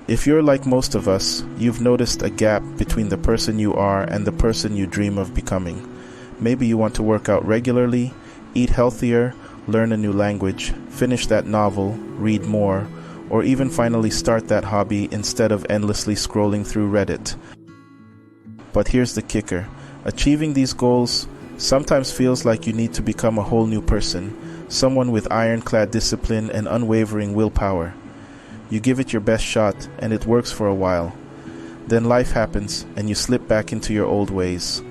If you're like most of us, you've noticed a gap between the person you are and the person you dream of becoming. Maybe you want to work out regularly, eat healthier, learn a new language, finish that novel, read more, or even finally start that hobby instead of endlessly scrolling through Reddit. But here's the kicker. Achieving these goals sometimes feels like you need to become a whole new person, someone with ironclad discipline and unwavering willpower. You give it your best shot, and it works for a while. Then life happens, and you slip back into your old ways.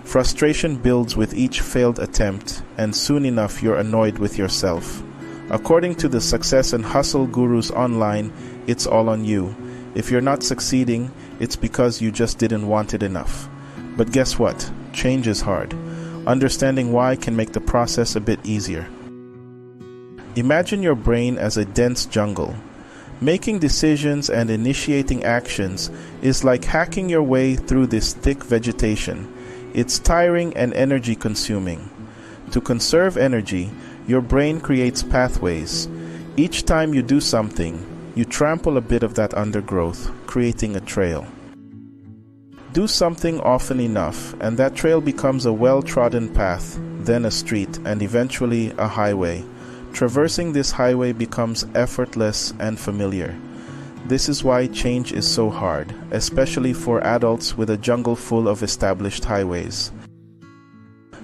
Frustration builds with each failed attempt, and soon enough you're annoyed with yourself. According to the success and hustle gurus online, it's all on you. If you're not succeeding, it's because you just didn't want it enough. But guess what? Change is hard. Understanding why can make the process a bit easier. Imagine your brain as a dense jungle. Making decisions and initiating actions is like hacking your way through this thick vegetation. It's tiring and energy consuming. To conserve energy, your brain creates pathways. Each time you do something, you trample a bit of that undergrowth, creating a trail. Do something often enough, and that trail becomes a well-trodden path, then a street, and eventually a highway. Traversing this highway becomes effortless and familiar. This is why change is so hard, especially for adults with a jungle full of established highways.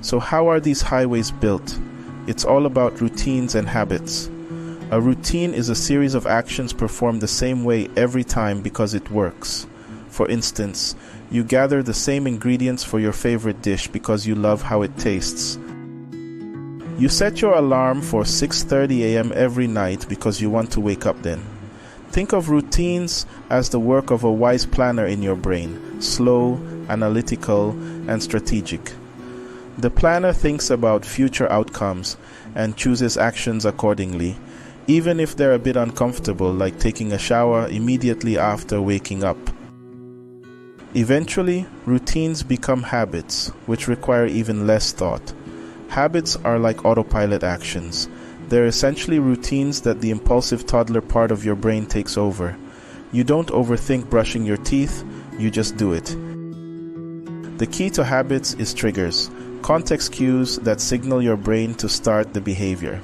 So how are these highways built? It's all about routines and habits. A routine is a series of actions performed the same way every time because it works. For instance, you gather the same ingredients for your favorite dish because you love how it tastes. You set your alarm for 6:30 a.m. every night because you want to wake up then. Think of routines as the work of a wise planner in your brain, slow, analytical, and strategic. The planner thinks about future outcomes and chooses actions accordingly, even if they're a bit uncomfortable, like taking a shower immediately after waking up. Eventually, routines become habits, which require even less thought. Habits are like autopilot actions. They're essentially routines that the impulsive toddler part of your brain takes over. You don't overthink brushing your teeth, you just do it. The key to habits is triggers, context cues that signal your brain to start the behavior.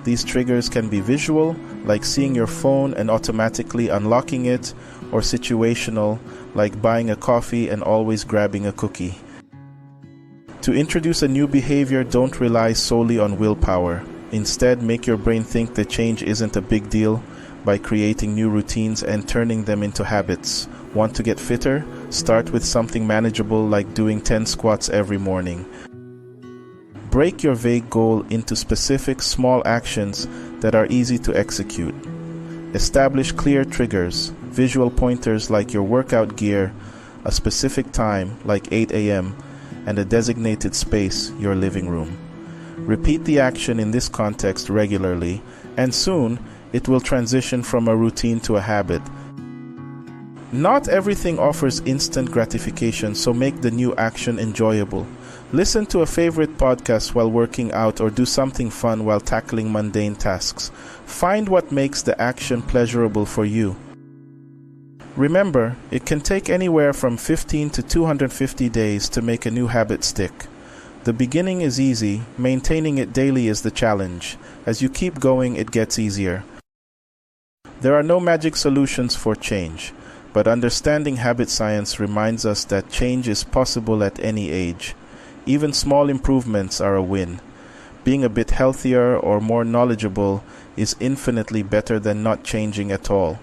These triggers can be visual, like seeing your phone and automatically unlocking it, or situational, like buying a coffee and always grabbing a cookie. To introduce a new behavior, don't rely solely on willpower. Instead, make your brain think the change isn't a big deal by creating new routines and turning them into habits. Want to get fitter? Start with something manageable like doing 10 squats every morning. Break your vague goal into specific small actions that are easy to execute. Establish clear triggers, visual pointers like your workout gear, a specific time like 8 a.m., and a designated space, your living room. Repeat the action in this context regularly, and soon it will transition from a routine to a habit. Not everything offers instant gratification, so make the new action enjoyable. Listen to a favorite podcast while working out or do something fun while tackling mundane tasks. Find what makes the action pleasurable for you. Remember, it can take anywhere from 15 to 250 days to make a new habit stick. The beginning is easy, maintaining it daily is the challenge. As you keep going, it gets easier. There are no magic solutions for change, but understanding habit science reminds us that change is possible at any age. Even small improvements are a win. Being a bit healthier or more knowledgeable is infinitely better than not changing at all.